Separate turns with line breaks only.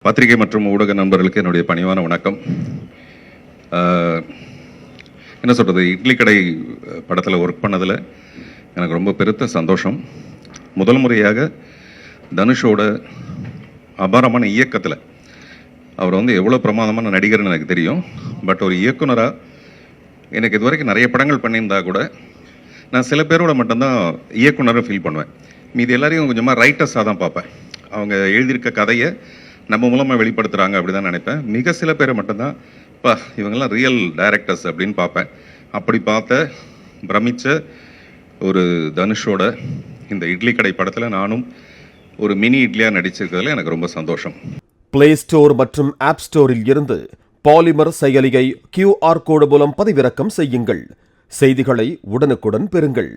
பத்திரிகை மற்றும் ஊடக நண்பர்களுக்கு என்னுடைய பணிவான வணக்கம். என்ன சொல்கிறது, இட்லி கடை படத்தில் ஒர்க் பண்ணதில் எனக்கு ரொம்ப பெருத்த சந்தோஷம். முதல் முறையாக தனுஷோட அபாரமான இயக்கத்தில், அவர் வந்து எவ்வளோ பிரமாதமான நடிகர்னு எனக்கு தெரியும். பட் ஒரு இயக்குனராக எனக்கு இது வரைக்கும் நிறைய படங்கள் பண்ணியிருந்தா கூட நான் சில பேரோட மட்டும்தான் இயக்குனரை ஃபீல் பண்ணுவேன். மீது எல்லாரையும் கொஞ்சமாக ரைட்டர்ஸாக தான் பார்ப்பேன். அவங்க எழுதியிருக்க கதையை நம்ம மூலமாக வெளிப்படுத்துகிறாங்க அப்படி தான் நினைப்பேன். மிக சில பேரை மட்டும்தான் இப்போ இவங்கெல்லாம் ரியல் டைரக்டர்ஸ் அப்படின்னு பார்ப்பேன். அப்படி பார்த்த பிரமிச்ச ஒரு தனுஷோட இந்த இட்லி கடை படத்தில் நானும் ஒரு மினி இட்லியாக நடிச்சிருக்கிறதுல எனக்கு ரொம்ப சந்தோஷம்.
பிளே ஸ்டோர் மற்றும் ஆப் ஸ்டோரில் இருந்து பாலிமர் செயலியை QR கோடு மூலம் பதிவிறக்கம் செய்யுங்கள். செய்திகளை உடனுக்குடன் பெறுங்கள்.